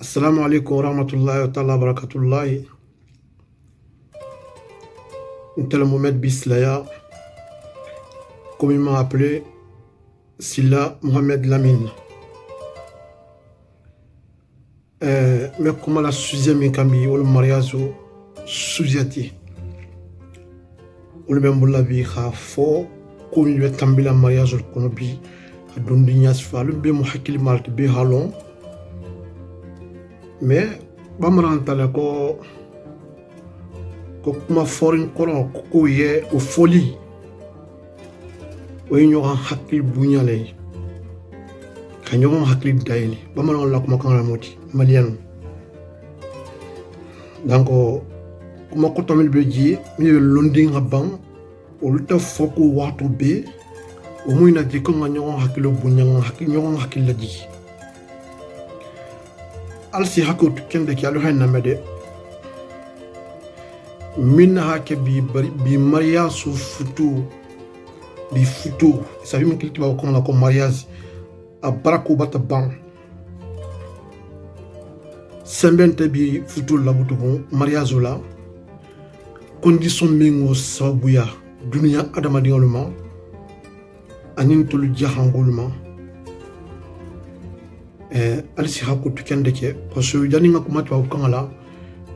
Assalamu alaikum wa rahmatullahi wa ta'ala barakatullahi. Ntel Mohamed Bislaya, communément appelé Silla Mohamed Lamine. Mais comment la suxième cambi ou le mariage sous-yati ou le même la vie a fort comme il est tombé la mariage au konobi a donné nyasfa le bien muhakil malt be halon mais bamrantale ko kuma foreign kono ko ye o folie o ñoran hakil buñale ka ñoran hakil dayli bamaran la kuma kan moti malien donc kuma ko tamil be ji mi londing haban o luta foko wato be o muyna di ko ñoran hakil buñang hakil ñoran hakil la di alsi hakot kende ki alu hayna mede min hake bi mariage su futu bi futu ça veut dire que tu vas comme la mariage a barako bata ban sembente bi futu la butu mariage la condition mingo sabuya dunia adama dioluma anin tulu jahangulma alisi hakot kende ke parce que yani ngakuma tu wa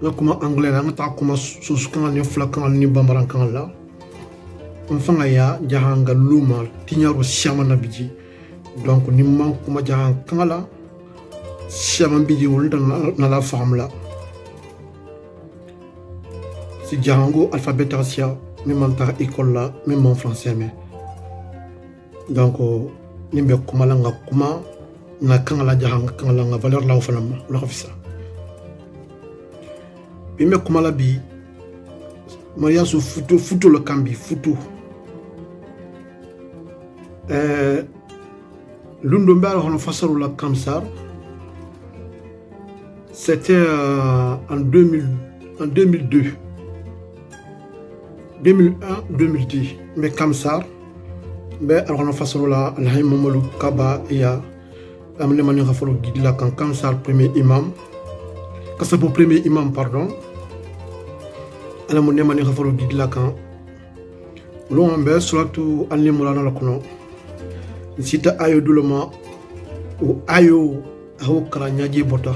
la kuma anglais la ngata kuma susukanga ni flakanga ni bambaran kan la mfanga ya jahanga luma tinyaro shama na biji donc ni man kuma jahan kan la shama biji wulda na la famla si jahango alphabétation même en ta école là même en français mais donc ni be kuma la ngakuma na kan la jahanga kan la nga valeur la ofana la khafisa bime kumala bi mariage futu le cambi futu l'undombe on fasaru la kamsar c'était en 2002 2001 2010 mais kamsar mais on fasaru la alhaim mamadou kaba ya amne mani khafalo gidla kan kamsar premier imam kasa pour premier imam pardon ana mo nemani khafaro gidla kan lo ambe suratu al-imran la kono sita ayo dulama o ayo aho kala nyaaje bota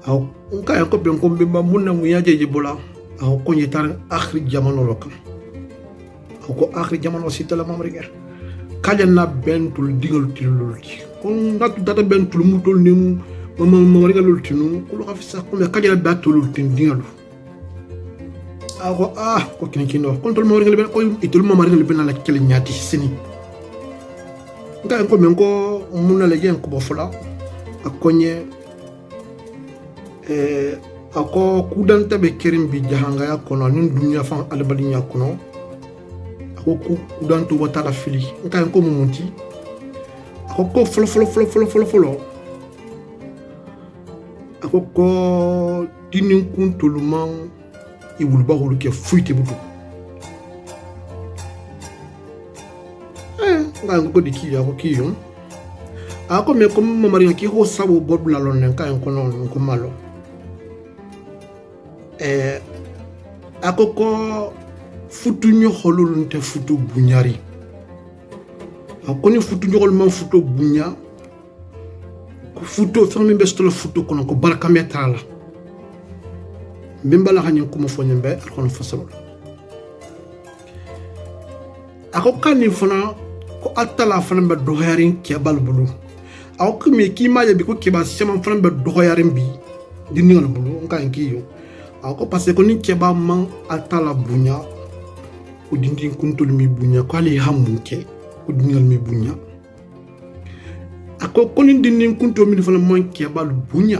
aho nka ko ben ko bimba munna mu nyaaje bola aho ko nyitar akhir jamano lokam aho ko akhir jamano sita la mamrika kajanna bentul digal tilulti kon natu data bentul mutol ni mama regalul tinu ko lo xafisa ko me kajala batulul tin dingalu ako ko kino kon tol mo regal ben ko itul mama regal ben la kele nyati sini nga ko men ko munna le gen ko bofula akonye ako kudanta be kerim bi jahanga ya kono nin dunya fan albalinya kono ako kudanto wata la fili nga ko mumunti ako ko folo ako dinin kuntuluman i wulba holu ke fuite butu nga ko di kiya ko kiyo ako me ko mamari ki ho sabo bodula lon nen kan ko non ko malo ako ko futu nyo holul nte futu bunyari ako ni futu nyo hol man futu bunya futo fami bestola futo kono ko baraka metala bimbala hanyin kuma fonyembe alkono fasalo ako kani fana ko atala fana be doharin ke balbulu ako kimi kima yabi ko ke ba sema fana be doharin bi dingal bulu nka nkiyo ako parce que ni ke ba man atala bunya ko dindin kuntul mi bunya ko ali hamunke ko dingal mi bunya ako konin dinin kunto mi fana manke bal bunya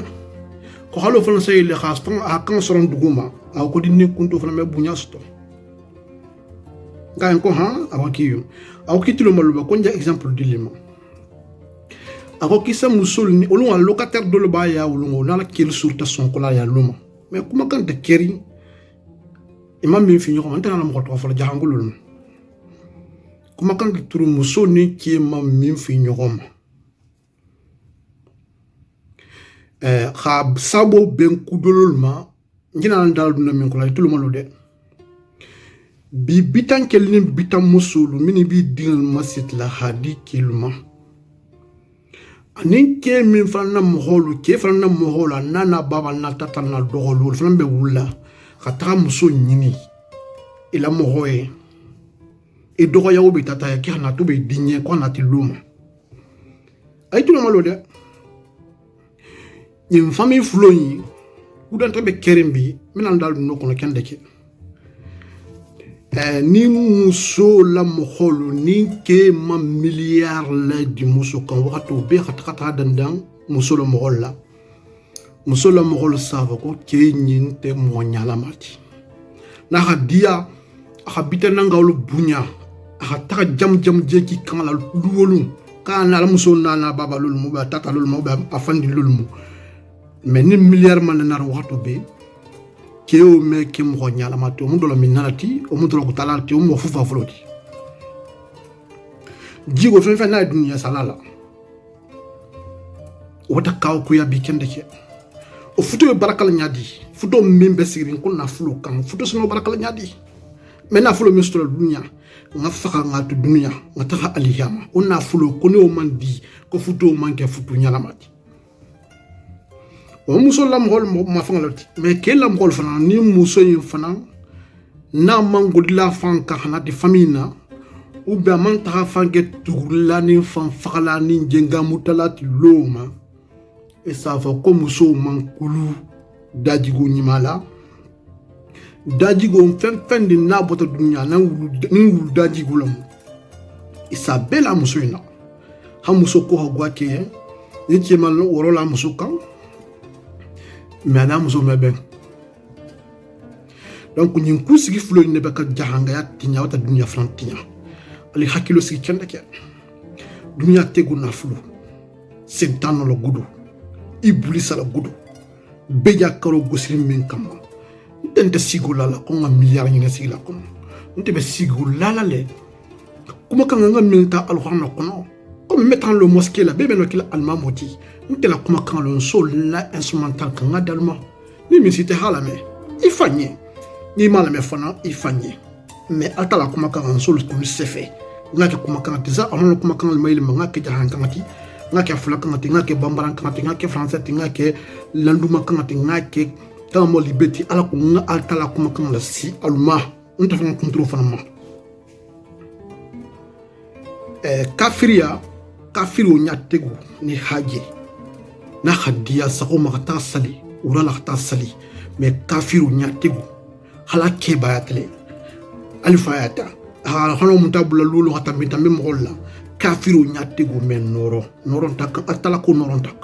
ko halo fana sey le khas tan akan soron duguma ako dinin kunto fana me bunya sto ga ko ha awakiyo ako kitilo maluba ko nja exemple dilima ako kisa musul ni olunga locataire do le ba ya olunga na la kel sur ta son ko la ya luma mais kuma kan de keri imam mi fi ñoko antana la mo ko fa jahangulul kuma kan de turu musul ni ki mam mi fi ñoko kha sabo ben kudolma ngina ndal duna min ko lay tuluma lo de bi bitan kelni bitan musulu mini bi dingal masit la hadi kilma anin ke min fanna moholu ke fanna mohola nana baba na tata na dogolu fanna be wulla khata muso nyini ila mohoye e dogo yawo be tata ya kana to be dinye ko na tiluma ay tuluma lo de ni famille floyi udanta be kerembi minan dal no kono kende ke ni muso la moholu ni ke ma milliard la di muso kan wato be khatakata dandan muso la moholla muso la mohol sava ko ke nyin te mo nyala mati na hadia habita nangawlu bunya ha jam je ki kan la luwolu kana la muso nana baba lul mu ba tata lul mu ba afandi lul mu mais ni milliard man na wato be keo me ke mo nyala mati o mundo la minati o mundo ko talati o mo fufa floti jigo fe na dunya salala wata kaw ku ya bi kende ke o futo barakal nyadi futo membe sirin ko na fulo kan futo sono barakal nyadi mais na fulo mistro dunya nga faka nga to dunya nga taha aliyama o na fulo ko ne o mandi ko futo manke futo nyala mati o muso lam hol ma fangaloti mais ke lam hol fana ni muso yin fana na mangul la fan ka hana di famina ou bien man ta fange turla ni fan fakala ni jenga mutalati loma e sa fa ko muso man kulu dajigo nyimala dajigo fen di na bota dunya na wulu dajigo lam isa bela muso ina ha muso ko ha gwa ke ni ti mal woro la muso kan mais muso mebe donc ñin ku sigi fulo ne be ka jahanga ya tinya wata dunya frantinya ali hakilo sigi kende ke dunya tegu na fulo sentano lo gudu ibuli sala gudu beja karo gosiri min kama ntente sigo lala ko nga milliard ñi nga sigi la kono ntebe sigo lala le kuma kan nga minta alxurna kono comme mettant le mosquée la bébé no kila alma moti ntela kuma kan lo sol la instrumental kan nga dalma ni mi cité halame ifanye ni malame fana ifanye mais atala kuma kan sol ko sefe nga ke kuma kan tiza amon kuma kan le mayil nga ke jahan kan ati nga ke fula kan ati nga ke bambaran kan ati nga ke français ati nga ke landuma kan ati nga ke tamo libeti ala ko nga atala kuma kan la si alma nta fana contrôle fana ma kafiru nyategu ni haje na hadiya sako makata sali urala khata sali mais kafiru nyategu hala kebayatle alfayata hano mutabula lulu hata mitambe molla kafiru nyategu men noron tak atala ko noron tak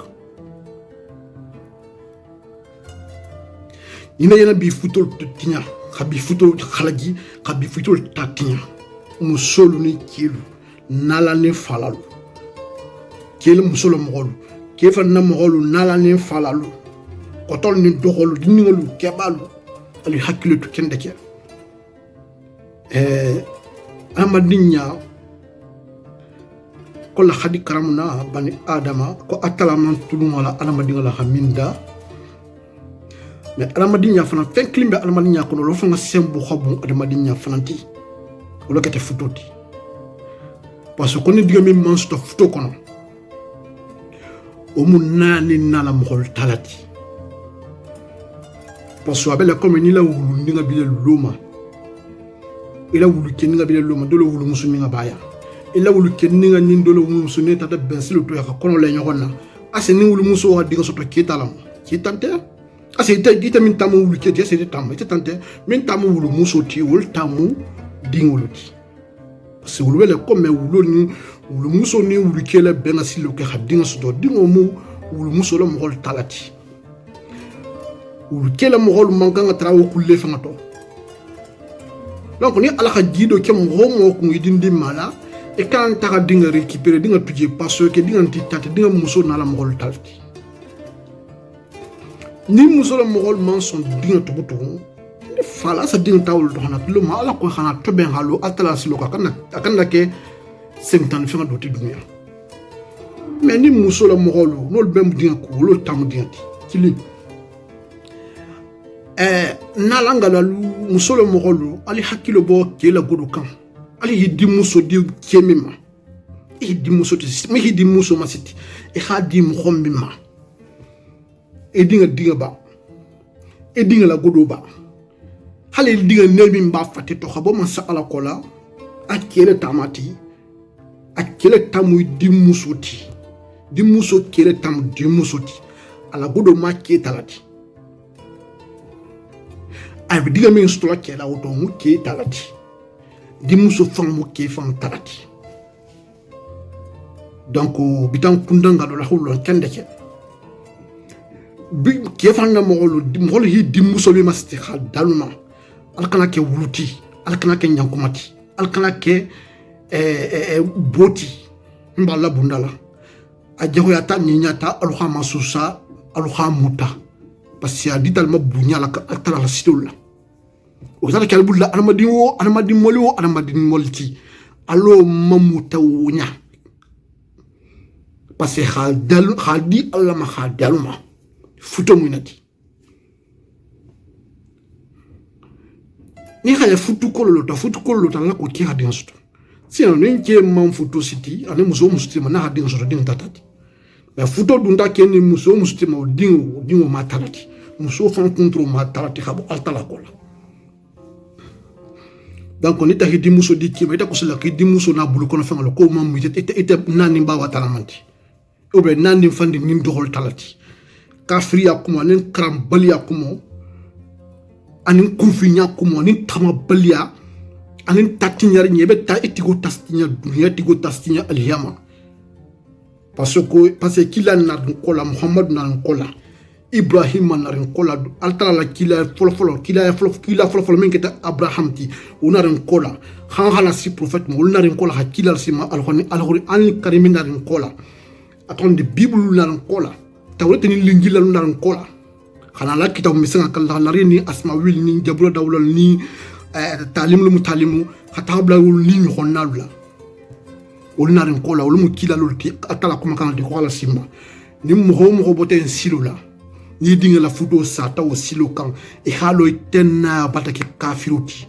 ina yana bi futol tinya khabi futol khalaji khabi futol tatinya musolu ni kilu nala ne falalu kele musolo mogolu kefa na mogolu nala ne falalu kotol ni dogolu dingalu kebalu ali hakilo to kende ke amadinya ko la khadi karamuna bani adama ko atala man tuluma la alamadinya la haminda mais alamadinya fana fen klimbe alamadinya ko lo fanga sembu xobu alamadinya fananti wala kete futoti parce que ni digami man sto futo kono o munani nala mohol talati parce que abela comme ni la wulu ninga bile loma ila wulu keninga bile loma dolo wulu musumi nga baya ila wulu keninga nin dolo wulu musune tata bensilo to ya kono le nyogona ase ni wulu muso wa diga soto kitalam kitante ase ita min tamu wulu kete ase tamu ita tante min tamu wulu muso ti wul tamu dingolo ti parce que wulu bele comme wulu ni wulu muso ni wulu kele benga silo ke khadinga soto dingo mu wulu muso lo mohol talati wulu kele mohol manganga trawo kulle fangato donc ni ala khajido ke mo ko ngidindi mala e kan taka dinga récupérer dinga tuje parce que dinga titata dinga muso na la mohol talati ni muso lo mohol man son dinga to fala sa dinga tawul do hana lo ma ala ko khana to ben halu atala silo ka kana ke 50 fenga do ti dunya mais ni muso la moholu nol bem dinga ko lo tam dinga kili nalangalalu muso le mɔgɔ lo ali hakilo bɔ kee la godo kan ali y'i di muso di cɛ min ma i y'i di muso ti mi y'i di muso ma siti i k'a di mɔgɔ min ma i dinga ba i dinga la godo ba hali i dinga ne min b'a fati tɔ ka bɔ masa ala kɔ la a kele tamati a kele tamu di muso ti di muso kele tamu di muso ti ala godo ma ke talati a bɛ diga min sɔrɔ kɛla o dɔn mu ke talati di muso fan mu ke fan talati donc bitan kundan ga do la holo kende ke bi ke fan na mo hi di muso bi masti khal daluma al kana ke wuluti al kana ke nyankumati al kana ke boti mbala bundala a jago ya ta nyinya ta al khama susa al khamuta parce que dital ma bunya la tala la sidula o tala kal bulla anamadin moliwo anamadin molti allo mamuta wonya parce que khadi alla ma khadaluma futo munati ni khaya futu kollo ta la ko ki hadin suto sinon ni ke man futu siti ane muso mustima na hadin suto din tatati mais futo dunda kenni muso mustima dingo matalati muso fan kontro matalati khabo altala kola donc on est di muso di ki meta ko sala ki di muso na bulu kono fengalo ko mam ite nani ba watala manti obe nani fandi nim dohol talati kafri yakumo nin kram bali yakumo anin kufinya kumo nin tama balia anin tatinyar nyebe ta etigo tastinya dunya tigo tastinya aliyama parce que kila na kola muhammad na kola ibrahim na kola altala la kila folo men keta abraham ti una kola khan si prophète mo una kola hakila sima alkhoni an karimin na kola attendez bible na kola tawrete ni lingila na kola khana la kitab misanga kala na ni asma wil ni jabula dawla ni talim lu mutalimu khatabla ni khonalula ulna ren kola ulu mukila lulti atala kuma kan di kola simba ni mo bote en silula ni dinga la fudo sata o silo kan e halo tenna batake kafiruti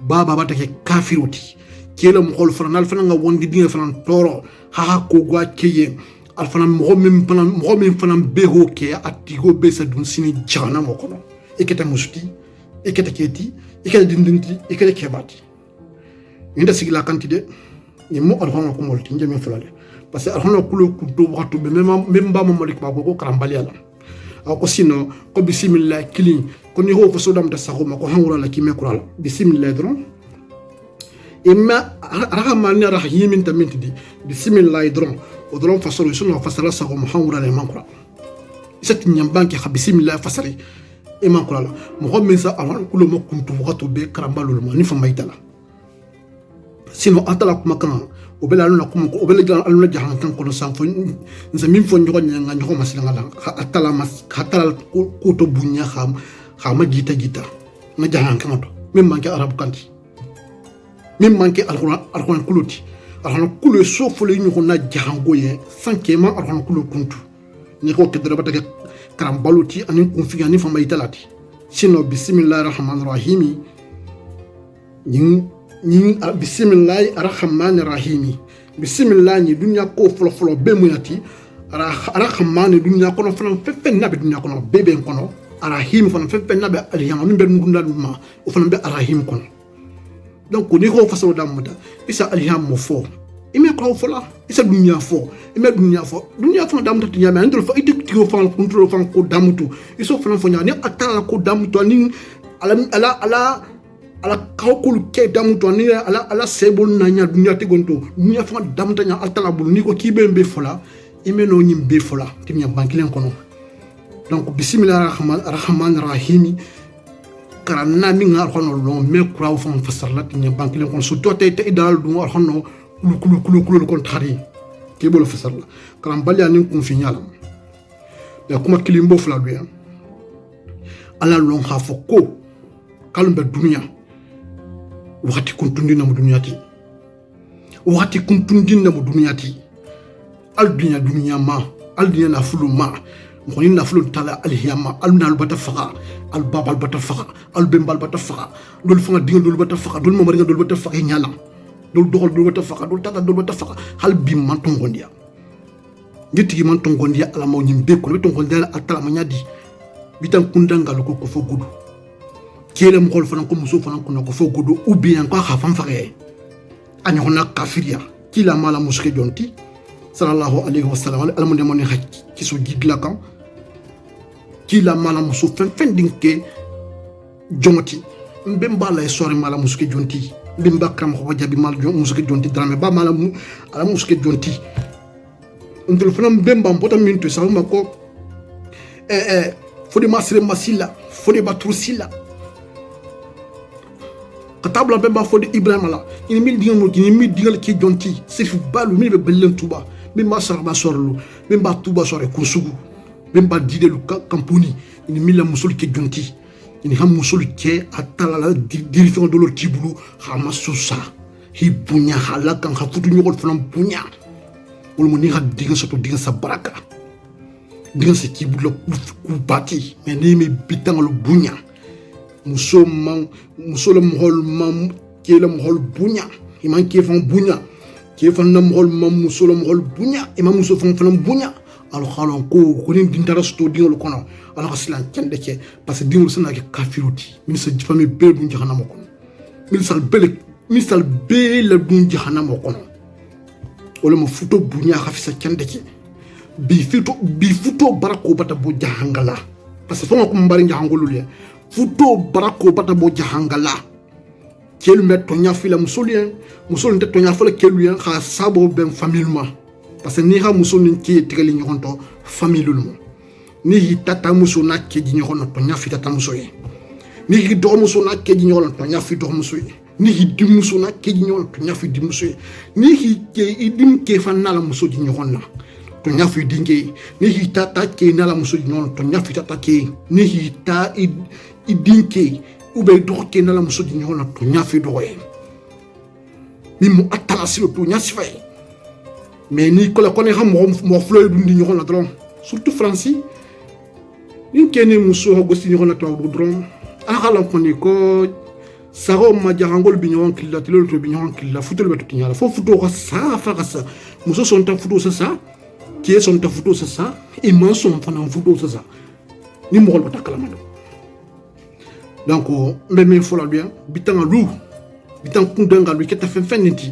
baba batake kafiruti kela mo khol fanal fananga wondi dinga fanan toro ha ko gwa keye al fanan mo min fanan beho ke atigo be sa dun sini jana mo kono eketa musti eketa keti eketa dindinti eketa kebati inda sigila kantide ni mo alhona ko molti njame fulale parce que alhona kulo kunto waxtu be même ba mo malik ba ko karambali ala ko sino ko bismillah kilin ko ni ho ko sodam ta saxuma ko hangura la kime kurala bismillah dron imma rahman rahim tamit di bismillah dron o dron fasoro sunu fasala saxuma hangura la mankura set nyambanki xa bismillah fasari e mankura la mo min sa alhona kulo mo kunto waxtu be karambalul mo ni fa maytala sino atala kuma kan o bela na kuma ko o bela gan aluna jahan kan ko san fo nzamin fo nyogo nyanga nyogo masila ngala atala ko to bunya khama gita na jahan kan to même manke arab kanti même manke alquran kuluti alquran kulu so fo le nyoko na jahan goye sankema alquran kulu kuntu ni ko kedra batake karam baluti anin konfiga ni fama italati sino bismillahir rahmanir rahim ni bismillah arrahman arrahim bismillah ni dunya ko folo be muyati arrahman dunya ko fana fefe na be dunya ko be kono arrahim fana fefe na be aliyama min be ngunda ma o fana be arrahim kono donc ni ko faso da muda isa aliyam mo fo ime ko fola isa dunya fo dunya fo da muta tinya me andro fo ite ko fo control fo ko damutu iso fana fo nyani atala ko damutu ni ala kawkulu ke damuto ni ala sebol na nya dunya tigonto dunya fa damuta nya altala bul ni ko kibe be fola imeno nyim be fola timnya bankilen kono donc bismillahir rahmanir rahim karana mi ngar hono lo me kuraw fa fasarlat nya bankilen kono so tote te dal du ngar hono kulu kon tari ke bolo fasarla karam balya ni kun fi nyala ya kuma kilimbo fla duya ala lon khafo ko kalumbe dunya wakati kuntundi na dunyati al dunya ma al dunya na fulu ma moni naflo tala alhiyama alnal bata faqa al babal bata faqa al bembal bata faqa dol fanga dingal dol bata faqa dol mamari dol bata faqa nyala dol doxol dol bata faqa dol tata dol bata faqa hal bi man tongondia ngiti man tongondia ala mo nyimbe ko tongondia atala manyadi bitan kundanga ko ko fo gudu kele mo xol fana ko muso fana ko fo gudu ou bien ko xafam faxe ani hona kafiria kila mala muske jonti sallallahu alayhi wa sallam ala mo demone hakki ki so gidla kan kila mala muso fen dinke jomoti mbemba la sori mala muske jonti mbemba kam ko jabi mal muske jonti drame ba mala ala muske jonti ndul fana mbemba mbota minto sa mako fodi masire masila fodi batrusila katabla bemba fodi ibrahim la ini mi dingal ki jonti sifu balu mi be belen tuba bemba sarba sorlu bemba tuba sore kursugu bemba didelu kampuni ini mi la musul ki jonti ini ham musul ke atala la direction de l'ortibulu hamasusa hibunya halakan hafutu nyogol fana bunya wol mo ni ha diga soto diga sa baraka diga se kibulu ku bati mais ni mi bitangalo bunya muso le mohol mam kele mohol bunya iman ke fan bunya ke fan na mohol mam muso le mohol bunya imam muso fan bunya alo khalon ko ni dindara sto dingol kono ala khaslan kende ke parce que dingol sana ke kafiruti min sa fami be dun jahannam ko min sal be la dun jahannam ko wala mo futo bunya khafisa kende ke bi futo barako bata bo jahangala parce que fo ko mbari jahangolul ya futo barako bata bo jahangala kelu met to nyafila musolien musolien te to nyafala kelu yan kha sabo ben familiellement parce que ni ha musolien ki tegali nyonto familiellement ni hi tata musona ke di nyonto to nyafi tata musoye ni hi do musona ke di nyonto to nyafi do musoye ni hi dim musona ke di nyonto to nyafi dim musoye ni hi ke idim ke fanala muso di nyonto to nyafi dinge ni hi tata ke nala muso di nyonto to nyafi tata ke ni hi ta idinke ube doke na la muso di nyona to nyafi doye ni mo atala silo to nyasi fay mais ni ko la kone xam mo floy du ndi nyona dron surtout franci ni kene muso go si nyona to dron akala ko ni ko saro ma jahangol bi nyon killa tilo to bi nyon killa futol beto tinyala fo futo ko sa fa sa muso son ta futo sa qui son ta futo sa e man son fana futo sa ni mo ko takala ma donc même fola bien bitanga lu bitan kundanga lu keta fenfenenti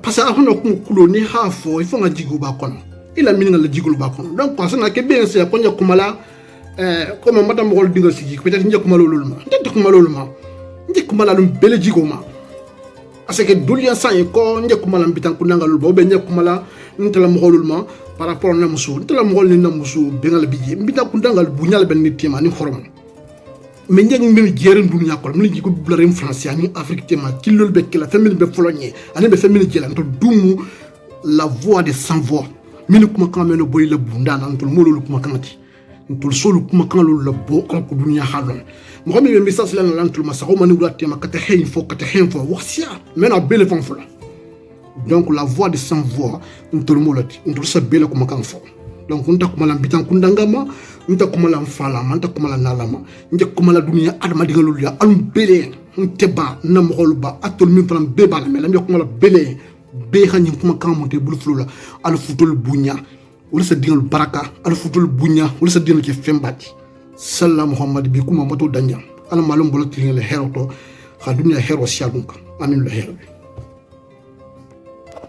parce que on ko kuloni hafo il faut nga jigu ba kono ila min nga la jigul ba kono donc parce que na ke bien c'est ko kumala comme madame mo dinga sigi peut-être nyakumala loluma nyakumala loluma nyakumala lum bele jigoma parce que dulia sa ko nyakumala bitan kundanga lu bo be nyakumala ntala mo loluma par rapport na musu ntala mo ni na musu bengal biji bitan kundanga bu nyal ben ni tema ni xorom mais ñang mi jeren dunya ko mi ngi ko blare français ni afrique tema kilol be kila famille be fologné ani be famille jelan to dumu la voix de sans voix min kuma kan meno boy le bunda nan to mo lolu kuma kanati to solo kuma kan lolu la bo ko dunya halon mo xamé be message lan lan to ma sa ko mani wala tema kata xey fo waxia mena bele fon fola donc la voix de sans voix to mo lati to sa bele kuma kan fo donc on ta kuma lan bitan kundangama nta kumala mfala manta kumala nalama nje kumala dunia adama digalul ya alum bele nteba na mogolba atol min fam beba la mela nje kumala bele be xani kuma kamonte bul flula al futul bunya wala sa digal baraka al futul bunya wala sa digal ke fembati sallallahu muhammad bi kuma mato danja al malum bolo tingale heroto xa dunia hero siadunka amin lo hero